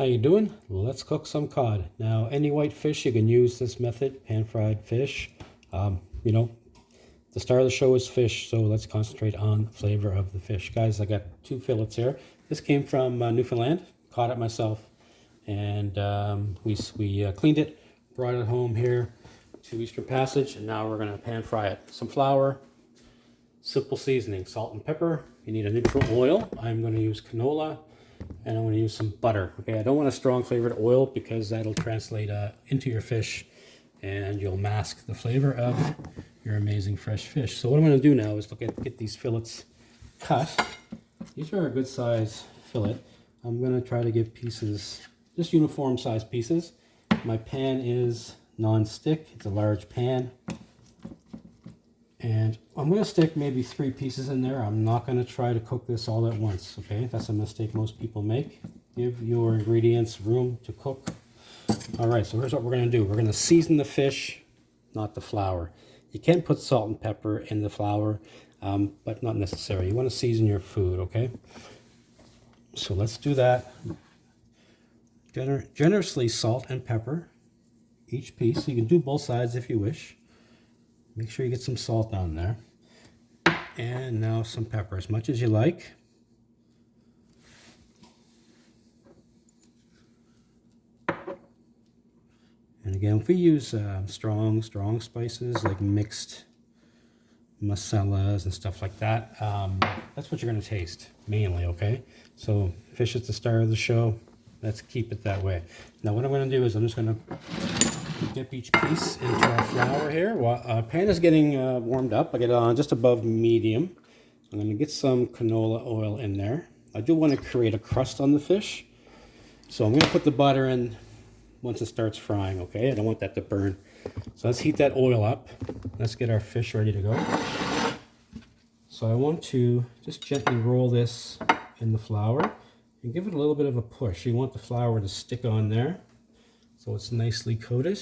How you doing? Let's cook some cod. Now, any white fish, you can use this method, pan-fried fish. You know, the star of the show is fish, so let's concentrate on the flavor of the fish. Guys, I got 2 fillets here. This came from Newfoundland. Caught it myself, and we cleaned it, brought it home here to Eastern Passage, and now we're going to pan-fry it. Some flour, simple seasoning, salt and pepper. You need a neutral oil. I'm going to use canola. And I'm going to use some butter. Okay, I don't want a strong flavored oil because that'll translate into your fish and you'll mask the flavor of your amazing fresh fish. So what I'm going to do now is get these fillets cut. These are a good size fillet. I'm going to try to give pieces, just uniform size pieces. My pan is non-stick. It's a large pan. And I'm going to stick maybe 3 pieces in there. I'm not going to try to cook this all at once, okay? That's a mistake most people make. Give your ingredients room to cook. All right, so here's what we're going to do. We're going to season the fish, not the flour. You can put salt and pepper in the flour, but not necessary. You want to season your food, okay? So let's do that. Generously salt and pepper each piece. You can do both sides if you wish. Make sure you get some salt down there. And now some pepper, as much as you like. And again, if we use strong spices like mixed masalas and stuff like that, that's what you're going to taste mainly, okay? So fish is the star of the show. Let's keep it that way. Now what I'm going to do is I'm just going to dip each piece into our flour here. Well, pan is getting warmed up. I get it on just above medium. I'm going to get some canola oil in there. I do want to create a crust on the fish. So I'm going to put the butter in once it starts frying, okay? I don't want that to burn. So let's heat that oil up. Let's get our fish ready to go. So I want to just gently roll this in the flour and give it a little bit of a push. You want the flour to stick on there so it's nicely coated.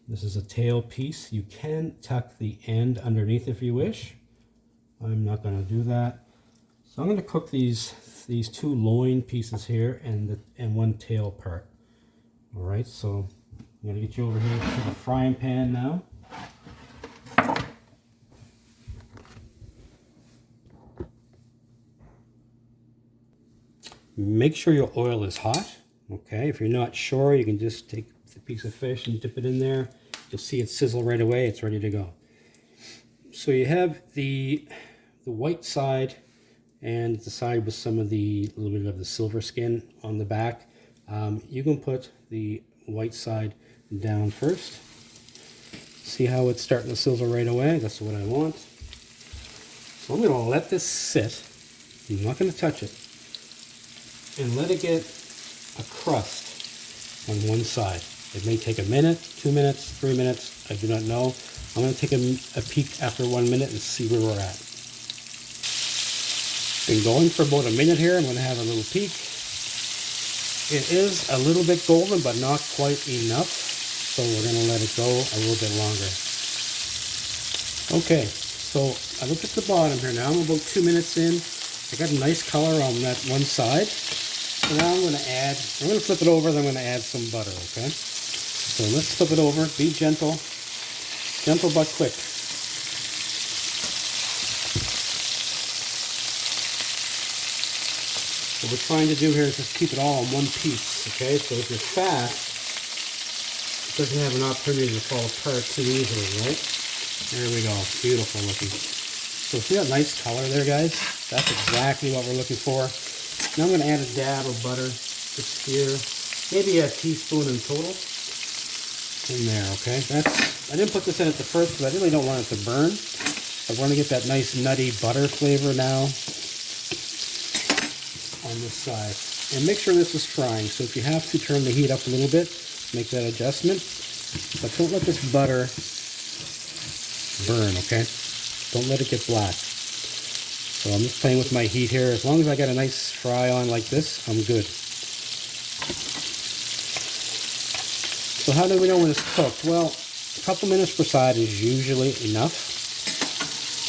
This is a tail piece. You can tuck the end underneath if you wish. I'm not going to do that. So I'm going to cook these 2 loin pieces here and 1 tail part. All right, so I'm going to get you over here to the frying pan now. Make sure your oil is hot, okay? If you're not sure, you can just take the piece of fish and dip it in there. You'll see it sizzle right away. It's ready to go. So you have the white side and the side with some of the little bit of the silver skin on the back. You can put the white side down first. See how it's starting to sizzle right away? That's what I want. So I'm going to let this sit. I'm not going to touch it. And let it get a crust on one side. It may take a minute, 2 minutes, 3 minutes. I do not know. I'm going to take a peek after 1 minute and see where we're at. Been going for about a minute here. I'm going to have a little peek. It is a little bit golden, but not quite enough. So we're going to let it go a little bit longer. Okay, so I look at the bottom here now. I'm about 2 minutes in. I got a nice color on that one side. So now I'm going to flip it over, then I'm going to add some butter, okay? So let's flip it over. Be gentle. Gentle but quick. What we're trying to do here is just keep it all in one piece, okay? So if you're fast, it doesn't have an opportunity to fall apart too easily, right? There we go. Beautiful looking. So see that nice color there, guys? That's exactly what we're looking for. Now I'm going to add a dab of butter just here. Maybe a teaspoon in total. In there, okay? I didn't put this in at the first because I really don't want it to burn. I want to get that nice nutty butter flavor now on this side. And make sure this is frying. So if you have to, turn the heat up a little bit. Make that adjustment. But don't let this butter burn, okay? Don't let it get black. So I'm just playing with my heat here. As long as I got a nice fry on like this, I'm good. So how do we know when it's cooked? Well, a couple minutes per side is usually enough.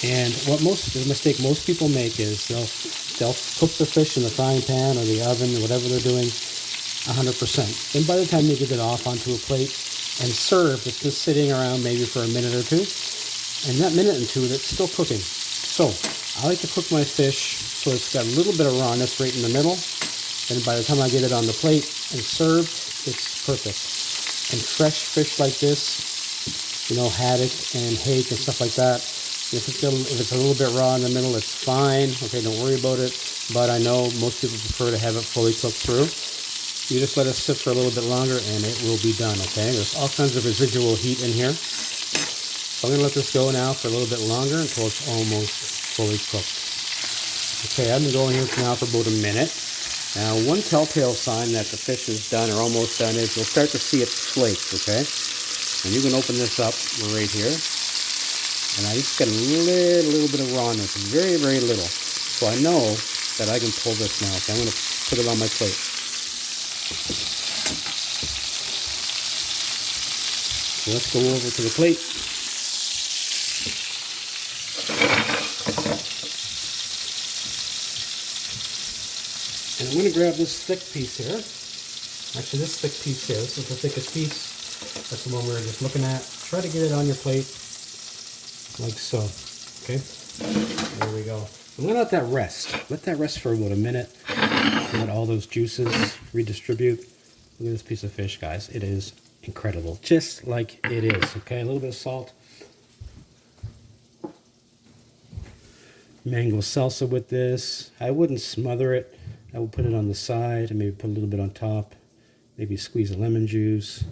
And the mistake most people make is they'll they'll cook the fish in the frying pan or the oven or whatever they're doing 100%. Then by the time you get it off onto a plate and served, it's just sitting around maybe for a minute or two. And that minute or two, it's still cooking. So I like to cook my fish so it's got a little bit of rawness right in the middle. And by the time I get it on the plate and served, it's perfect. And fresh fish like this, you know, haddock and hake and stuff like that, if it's a little bit raw in the middle, it's fine. Okay, don't worry about it. But I know most people prefer to have it fully cooked through. You just let it sit for a little bit longer and it will be done, okay? There's all kinds of residual heat in here. So I'm gonna let this go now for a little bit longer until it's almost fully cooked. Okay, I've been going here now for about a minute. Now, one telltale sign that the fish is done or almost done is you'll start to see it flake, okay? And you can open this up right here. And I just got a little bit of rawness, very, very little. So I know that I can pull this now, okay? I'm gonna put it on my plate. So let's go over to the plate. And I'm going to grab this thick piece here. Actually, this thick piece here. This is the thickest piece. That's the one we were just looking at. Try to get it on your plate like so. Okay? There we go. I'm going to let that rest. Let that rest for about a minute. Let all those juices redistribute. Look at this piece of fish, guys. It is incredible. Just like it is. Okay? A little bit of salt. Mango salsa with this. I wouldn't smother it. I will put it on the side and maybe put a little bit on top. Maybe squeeze a lemon juice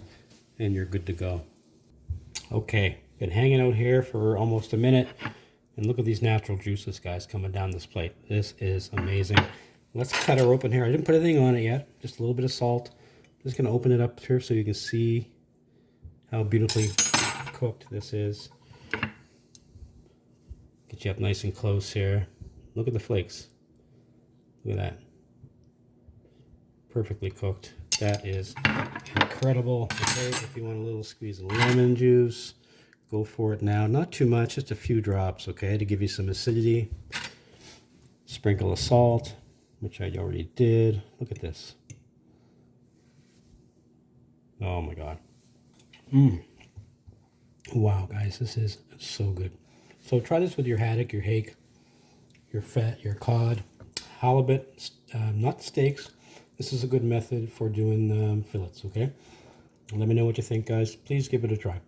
and you're good to go. Okay, been hanging out here for almost a minute. And look at these natural juices, guys, coming down this plate. This is amazing. Let's cut her open here. I didn't put anything on it yet. Just a little bit of salt. Just going to open it up here so you can see how beautifully cooked this is. Get you up nice and close here. Look at the flakes. Look at that. Perfectly cooked. That is incredible. Okay, if you want a little squeeze of lemon juice, go for it now. Not too much, just a few drops, okay, to give you some acidity. Sprinkle of salt, which I already did. Look at this. Oh my God. Wow, guys, this is so good. So try this with your haddock, your hake, your fat, your cod, halibut, not steaks. This is a good method for doing fillets, okay? Let me know what you think, guys. Please give it a try.